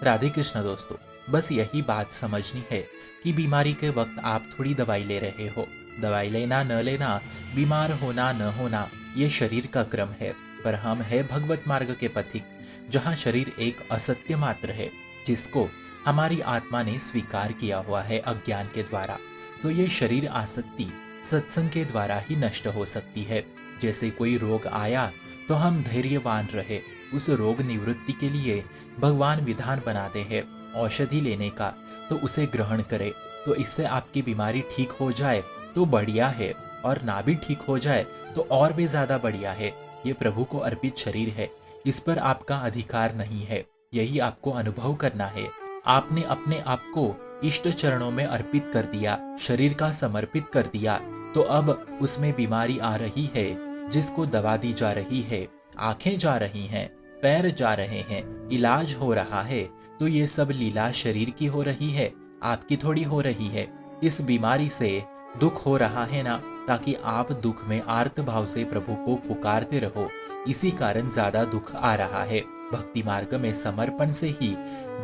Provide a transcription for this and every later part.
राधे कृष्ण दोस्तों। बस यही बात समझनी है कि बीमारी के वक्त आप थोड़ी दवाई ले रहे हो। दवाई लेना न लेना, बीमार होना न होना, ये शरीर का क्रम है। पर हम है भगवत मार्ग के पथिक, जहाँ शरीर एक असत्य मात्र है जिसको हमारी आत्मा ने स्वीकार किया हुआ है अज्ञान के द्वारा। तो ये शरीर आसक्ति सत्संग के द्वारा ही नष्ट हो सकती है। जैसे कोई रोग आया तो हम धैर्यवान रहे, उस रोग निवृत्ति के लिए भगवान विधान बनाते हैं औषधि लेने का, तो उसे ग्रहण करें। तो इससे आपकी बीमारी ठीक हो जाए तो बढ़िया है, और ना भी ठीक हो जाए तो और भी ज्यादा बढ़िया है। ये प्रभु को अर्पित शरीर है, इस पर आपका अधिकार नहीं है। यही आपको अनुभव करना है। आपने अपने आप को इष्ट चरणों में अर्पित कर दिया, शरीर का समर्पित कर दिया, तो अब उसमें बीमारी आ रही है जिसको दवा दी जा रही है, आंखें जा रही हैं, पैर जा रहे हैं, इलाज हो रहा है, तो ये सब लीला शरीर की हो रही है, आपकी थोड़ी हो रही है। इस बीमारी से दुख हो रहा है ना, ताकि आप दुख में आर्त भाव से प्रभु को पुकारते रहो, इसी कारण ज्यादा दुख आ रहा है। भक्ति मार्ग में समर्पण से ही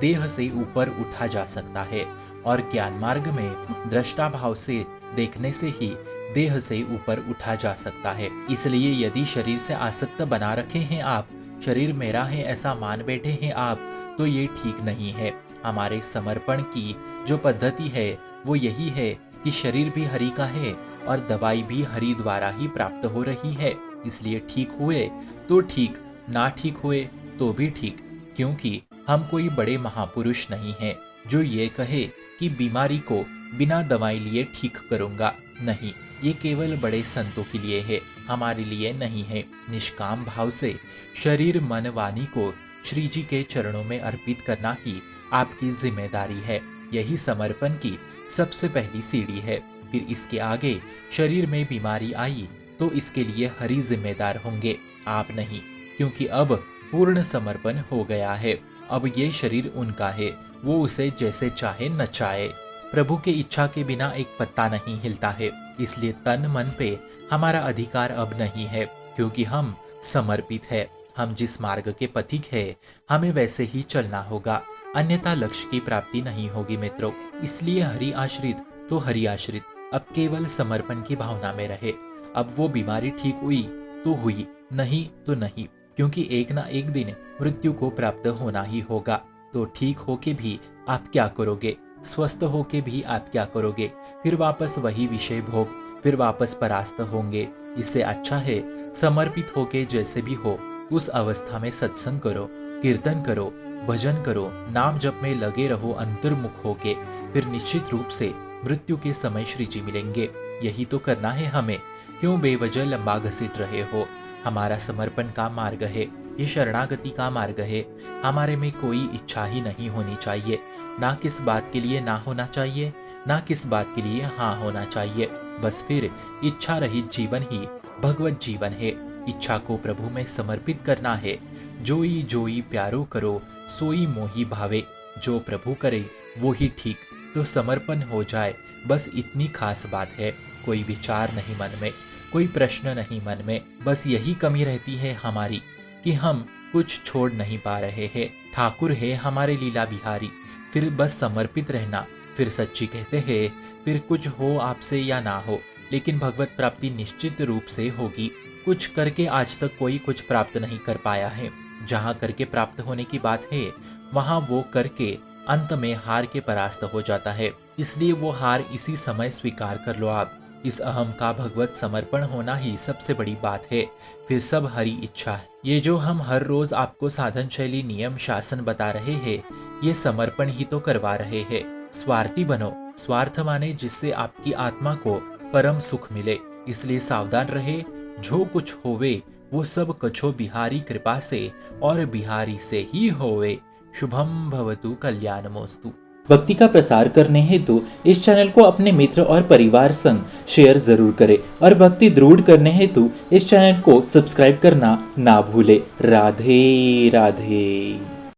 देह से ऊपर उठा जा सकता है, और ज्ञान मार्ग में दृष्टा भाव से देखने से ही देह से ऊपर उठा जा सकता है। इसलिए यदि शरीर से आसक्त बना रखे हैं आप, शरीर मेरा है ऐसा मान बैठे हैं आप, तो ये ठीक नहीं है। हमारे समर्पण की जो पद्धति है वो यही है कि शरीर भी हरि का है और दवाई भी हरि द्वारा ही प्राप्त हो रही है। इसलिए ठीक हुए तो ठीक, ना ठीक हुए तो भी ठीक, क्योंकि हम कोई बड़े महापुरुष नहीं हैं जो ये कहे कि बीमारी को बिना दवाई लिए ठीक करूंगा। नहीं, ये केवल बड़े संतों के लिए है, हमारे लिए नहीं है। निष्काम भाव से शरीर मन वाणी को श्री जी के चरणों में अर्पित करना ही आपकी जिम्मेदारी है। यही समर्पण की सबसे पहली सीढ़ी है। फिर इसके आगे शरीर में बीमारी आई तो इसके लिए हरि जिम्मेदार होंगे, आप नहीं, क्योंकि अब पूर्ण समर्पण हो गया है। अब ये शरीर उनका है, वो उसे जैसे चाहे नचाए। प्रभु के इच्छा के बिना एक पत्ता नहीं हिलता है, इसलिए तन मन पे हमारा अधिकार अब नहीं है, क्योंकि हम समर्पित है। हम जिस मार्ग के पथिक है हमें वैसे ही चलना होगा, अन्यथा लक्ष्य की प्राप्ति नहीं होगी मित्रों। इसलिए हरि आश्रित तो हरि आश्रित, अब केवल समर्पण की भावना में रहे। अब वो बीमारी ठीक हुई तो हुई, नहीं तो नहीं, क्योंकि एक ना एक दिन मृत्यु को प्राप्त होना ही होगा। तो ठीक होके भी आप क्या करोगे, स्वस्थ होके भी आप क्या करोगे? फिर वापस वही विषय भोग, फिर वापस परास्त होंगे। इससे अच्छा है समर्पित होके जैसे भी हो उस अवस्था में सत्संग करो, कीर्तन करो, भजन करो, नाम जप में लगे रहो अंतर्मुख होके। फिर निश्चित रूप से मृत्यु के समय श्री जी मिलेंगे। यही तो करना है हमें, क्यों बेवजह लंबा घसीट रहे हो? हमारा समर्पण का मार्ग है, ये शरणागति का मार्ग है। हमारे में कोई इच्छा ही नहीं होनी चाहिए, ना किस बात के लिए ना होना चाहिए, ना किस बात के लिए हाँ होना चाहिए। बस फिर इच्छा रहित जीवन ही भगवत जीवन है। इच्छा को प्रभु में समर्पित करना है। जोई जोई प्यारो करो, सोई मोही भावे। जो प्रभु करे वो ही ठीक, तो समर्पण हो जाए, बस इतनी खास बात है। कोई विचार नहीं मन में, कोई प्रश्न नहीं मन में, बस यही कमी रहती है हमारी कि हम कुछ छोड़ नहीं पा रहे हैं। ठाकुर है हमारे लीला बिहारी, फिर बस समर्पित रहना। फिर सच्ची कहते हैं, फिर कुछ हो आपसे या ना हो, लेकिन भगवत प्राप्ति निश्चित रूप से होगी। कुछ करके आज तक कोई कुछ प्राप्त नहीं कर पाया है। जहाँ करके प्राप्त होने की बात है, वहाँ वो करके अंत में हार के परास्त हो जाता है। इसलिए वो हार इसी समय स्वीकार कर लो आप। इस अहम का भगवत समर्पण होना ही सबसे बड़ी बात है। फिर सब हरि इच्छा है। ये जो हम हर रोज आपको साधन शैली नियम शासन बता रहे हैं, ये समर्पण ही तो करवा रहे हैं। स्वार्थी बनो, स्वार्थ माने जिससे आपकी आत्मा को परम सुख मिले। इसलिए सावधान रहे, जो कुछ होवे वो सब कछो बिहारी कृपा से और बिहारी से ही होवे। शुभम भवतु कल्याणमोस्तु। भक्ति का प्रसार करने हेतु इस चैनल को अपने मित्र और परिवार संग शेयर जरूर करें, और भक्ति दृढ़ करने हेतु इस चैनल को सब्सक्राइब करना ना भूले। राधे राधे।